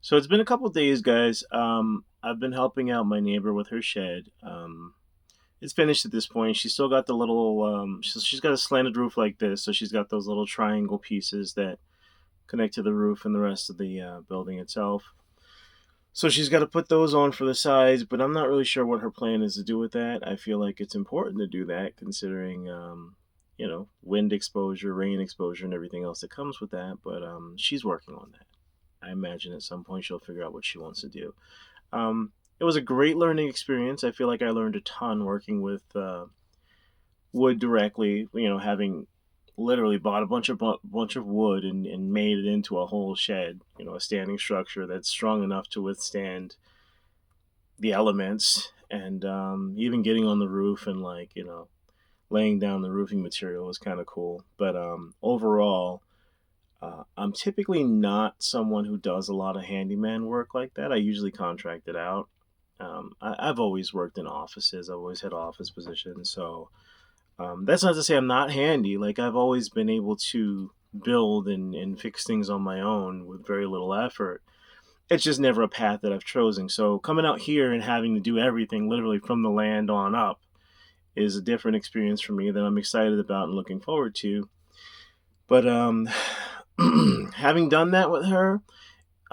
So it's been a couple days, guys. I've been helping out my neighbor with her shed. It's finished at this point. She's still got the little. She's got a slanted roof like this, so she's got those little triangle pieces that connect to the roof and the rest of the building itself. So she's got to put those on for the sides, but I'm not really sure what her plan is to do with that. I feel like it's important to do that, considering wind exposure, rain exposure, and everything else that comes with that. But she's working on that. I imagine at some point she'll figure out what she wants to do. It was a great learning experience. I feel like I learned a ton working with wood directly. Having literally bought a bunch of wood and made it into a whole shed. A standing structure that's strong enough to withstand the elements, and even getting on the roof and laying down the roofing material was kind of cool. But overall, I'm typically not someone who does a lot of handyman work like that. I usually contract it out. I've always worked in offices. I've always had office positions. So that's not to say I'm not handy. Like, I've always been able to build and fix things on my own with very little effort. It's just never a path that I've chosen. So coming out here and having to do everything literally from the land on up is a different experience for me that I'm excited about and looking forward to. But having done that with her,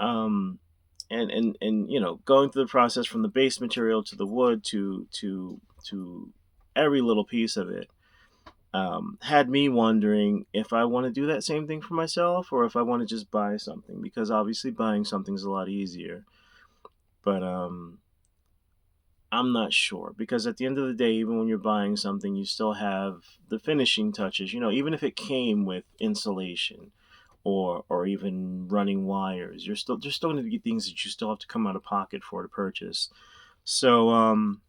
um, and going through the process from the base material to the wood to every little piece of it, had me wondering if I want to do that same thing for myself or if I want to just buy something, because obviously buying something's a lot easier. But I'm not sure, because at the end of the day, even when you're buying something, you still have the finishing touches. Even if it came with insulation or even running wires, there's still going to be things that you still have to come out of pocket for to purchase. So I'm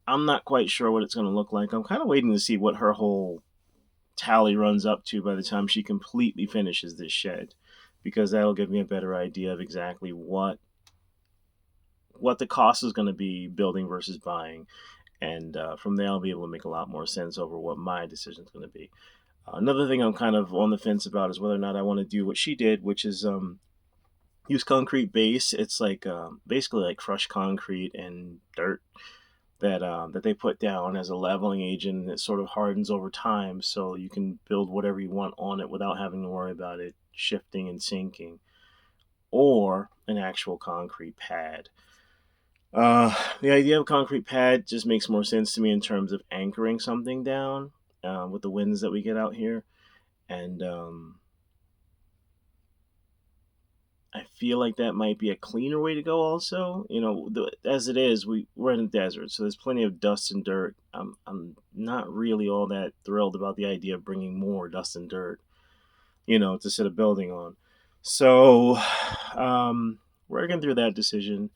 not quite sure what it's going to look like. I'm kind of waiting to see what her whole tally runs up to by the time she completely finishes this shed, because that'll give me a better idea of exactly what the cost is going to be building versus buying, and from there I'll be able to make a lot more sense over what my decision is going to be. Another thing I'm kind of on the fence about is whether or not I want to do what she did, which is use concrete base. It's like basically like crushed concrete and dirt that they put down as a leveling agent, and it sort of hardens over time, so you can build whatever you want on it without having to worry about it shifting and sinking, or an actual concrete pad. The idea of a concrete pad just makes more sense to me in terms of anchoring something down with the winds that we get out here. And I feel like that might be a cleaner way to go. Also, as it is, we're in a desert, so there's plenty of dust and dirt. I'm not really all that thrilled about the idea of bringing more dust and dirt, to set a building on. So, working through that decision,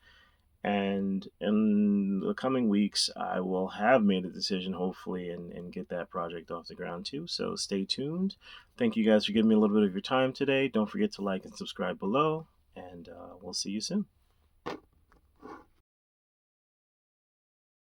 and in the coming weeks, I will have made a decision, hopefully, and get that project off the ground too. So stay tuned. Thank you guys for giving me a little bit of your time today. Don't forget to like and subscribe below, and we'll see you soon.